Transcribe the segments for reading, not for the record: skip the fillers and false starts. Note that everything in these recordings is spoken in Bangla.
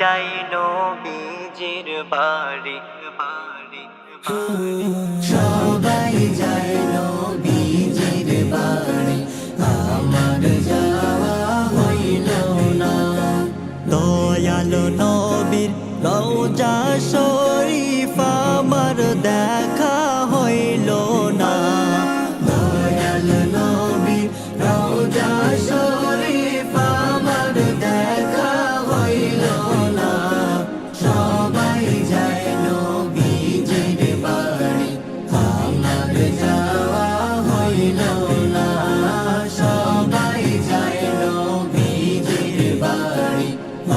যাই নবীজির বাড়ি সবাই যায় নবীজির বাড়ি, আমার যাওয়া হইল না। দয়াল নবীর রওজা শরীফ আমার দেখা হইল না। দয়াল নবীর রওজা শরীফ আমার দেখা হইল না। সবাই যায় নবীজির বাড়ি, আমার যাওয়া হইল না। সবাই যায় নবীজির বাড়ি,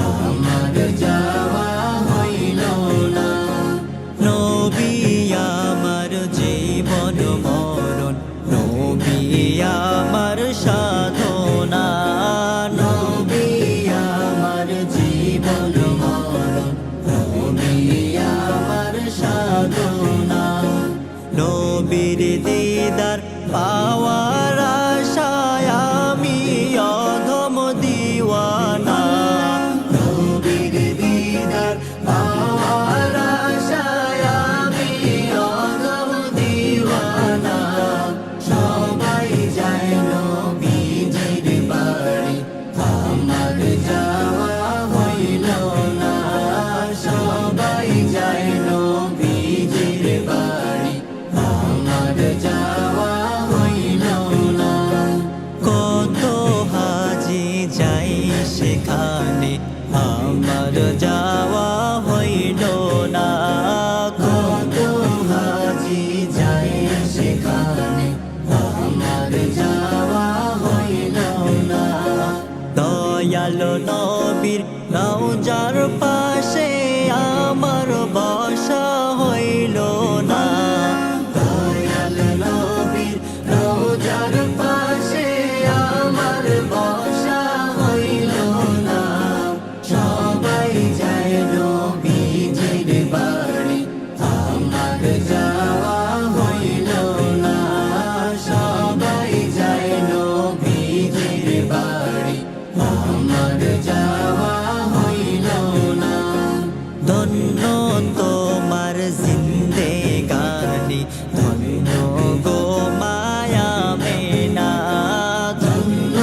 আমার যাওয়া হইল না। নবী আমার জীবন মরণ, নবী আমার সাধনা। নবী আমার জীবন মরণ, নবী আমার সাধনা। নবীর দিদার পাওয়ার আশায় আমি অধম দিওয়ানা। নবীর দিদার পাওয়ার আশায় আমি অধম দিওয়ানা। সবাই যায় নবীজির বাড়ি, আমার যাওয়া হইল না। সবাই যায় নবীজির বাড়ি, আমার যাওয়া হইল না। কত হাজি যাই সেখানে, আমার যাওয়া হইল না। কত হাজি যাই সেখানে, আমার যাওয়া হইল না। দয়াল নবীর রওজার পাশে আমার বসা হইল না। দয়াল নবীর রওজার পাশে আমার বসা হইল না। সবাই যায় নবীজির বাড়ি, আমার যাওয়া হইল না। সবাই যায় নবীজির বাড়ি, আমার যাওয়া হইল না। ধন্য তোমার জিন্দেগানি, ধন্য গো মায়া মেনা। ধন্য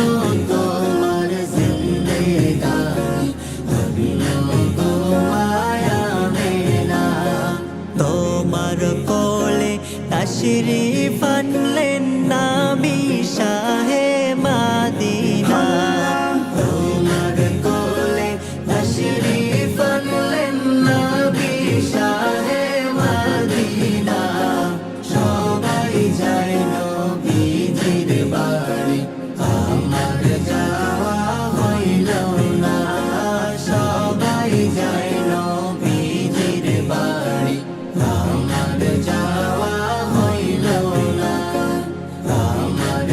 তোমার জিন্দেগানি, ধন্য গো মায়া মেনা। তোমার কোলে তাশরিফ আনলেন নবী শাহে মদিনা। তোমার কোলে তাশরিফ আনলেন নবী শাহে মদিনা। সবাই যায় নবীজির বাড়ি, আমার যাওয়া হইল না। সবাই যায় নবীজির বাড়ি, আমার যাওয়া হইল না। আমার